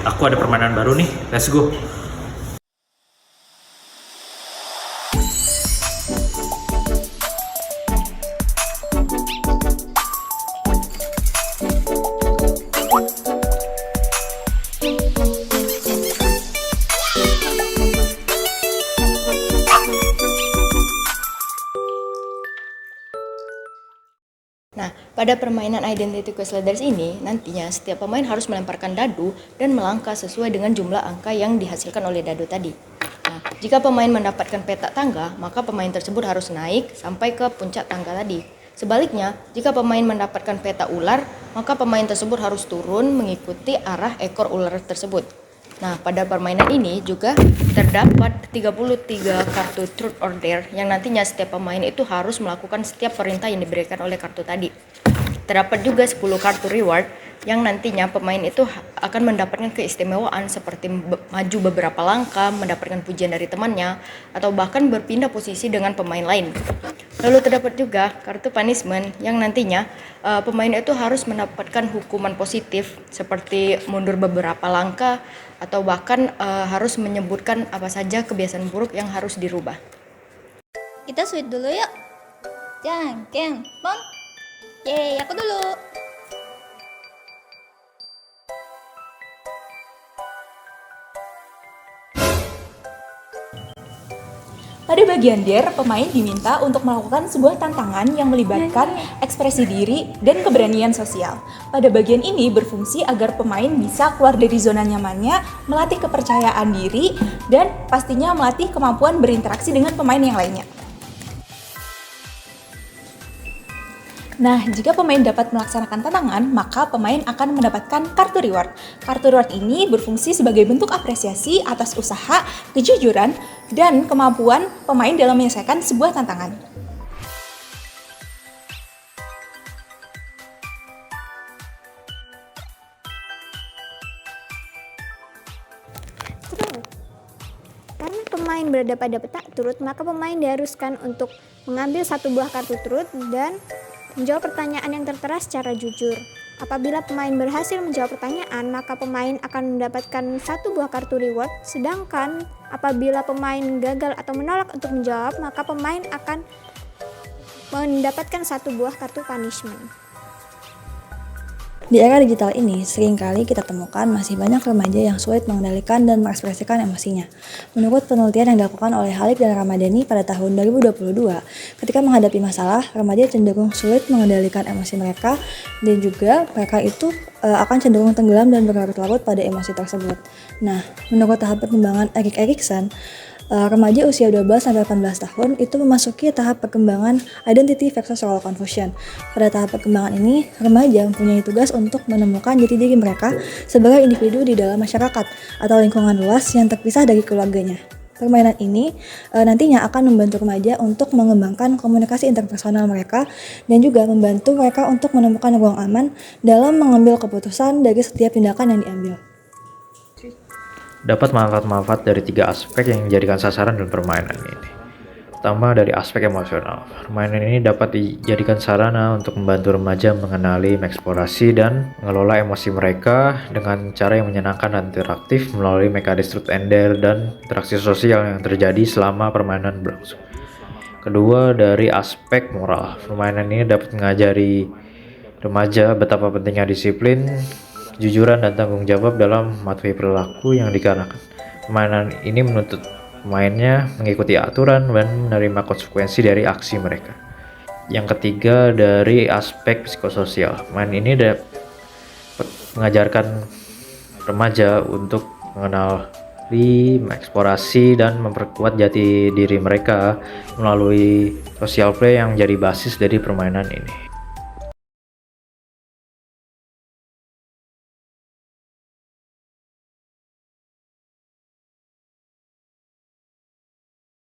Aku ada permainan baru nih, let's go. Nah, pada permainan Identity Quest Ladders ini, nantinya setiap pemain harus melemparkan dadu dan melangkah sesuai dengan jumlah angka yang dihasilkan oleh dadu tadi. Nah, jika pemain mendapatkan petak tangga, maka pemain tersebut harus naik sampai ke puncak tangga tadi. Sebaliknya, jika pemain mendapatkan peta ular, maka pemain tersebut harus turun mengikuti arah ekor ular tersebut. Nah, pada permainan ini juga terdapat 33 kartu Truth or Dare yang nantinya setiap pemain itu harus melakukan setiap perintah yang diberikan oleh kartu tadi. Terdapat juga 10 kartu Reward yang nantinya pemain itu akan mendapatkan keistimewaan seperti maju beberapa langkah, mendapatkan pujian dari temannya, atau bahkan berpindah posisi dengan pemain lain. Lalu terdapat juga kartu punishment yang nantinya pemain itu harus mendapatkan hukuman positif seperti mundur beberapa langkah atau bahkan harus menyebutkan apa saja kebiasaan buruk yang harus dirubah. Kita sweet dulu yuk. Jangken, pon. Yeay, aku dulu. Pada bagian Dare, pemain diminta untuk melakukan sebuah tantangan yang melibatkan ekspresi diri dan keberanian sosial. Pada bagian ini berfungsi agar pemain bisa keluar dari zona nyamannya, melatih kepercayaan diri, dan pastinya melatih kemampuan berinteraksi dengan pemain yang lainnya. Nah, jika pemain dapat melaksanakan tantangan, maka pemain akan mendapatkan kartu reward. Kartu reward ini berfungsi sebagai bentuk apresiasi atas usaha, kejujuran, dan kemampuan pemain dalam menyelesaikan sebuah tantangan. Karena pemain berada pada peta turut, maka pemain diharuskan untuk mengambil satu buah kartu turut dan menjawab pertanyaan yang tertera secara jujur. Apabila pemain berhasil menjawab pertanyaan, maka pemain akan mendapatkan satu buah kartu reward. Sedangkan apabila pemain gagal atau menolak untuk menjawab, maka pemain akan mendapatkan satu buah kartu punishment. Di era digital ini, seringkali kita temukan masih banyak remaja yang sulit mengendalikan dan mengekspresikan emosinya. Menurut penelitian yang dilakukan oleh Halib dan Ramadhani pada tahun 2022, ketika menghadapi masalah, remaja cenderung sulit mengendalikan emosi mereka dan juga mereka itu akan cenderung tenggelam dan berlarut-larut pada emosi tersebut. Nah, menurut tahap perkembangan Erik Erikson, remaja usia 12-18 tahun itu memasuki tahap perkembangan identity versus role confusion. Pada tahap perkembangan ini, remaja mempunyai tugas untuk menemukan jati diri mereka sebagai individu di dalam masyarakat atau lingkungan luas yang terpisah dari keluarganya. Permainan ini nantinya akan membantu remaja untuk mengembangkan komunikasi interpersonal mereka dan juga membantu mereka untuk menemukan ruang aman dalam mengambil keputusan dari setiap tindakan yang diambil. Dapat manfaat-manfaat dari 3 aspek yang dijadikan sasaran dalam permainan ini. Pertama, dari aspek emosional. Permainan ini dapat dijadikan sarana untuk membantu remaja mengenali, mengeksplorasi, dan mengelola emosi mereka dengan cara yang menyenangkan dan interaktif melalui mekanisme truth and dare dan interaksi sosial yang terjadi selama permainan berlangsung. Kedua, dari aspek moral. Permainan ini dapat mengajari remaja betapa pentingnya disiplin, kejujuran, dan tanggung jawab dalam mematuhi perilaku yang dikarenakan. Permainan ini menuntut pemainnya mengikuti aturan dan menerima konsekuensi dari aksi mereka. Yang ketiga, dari aspek psikososial. Permainan ini dapat mengajarkan remaja untuk mengenali, mengeksplorasi, dan memperkuat jati diri mereka melalui social play yang jadi basis dari permainan ini.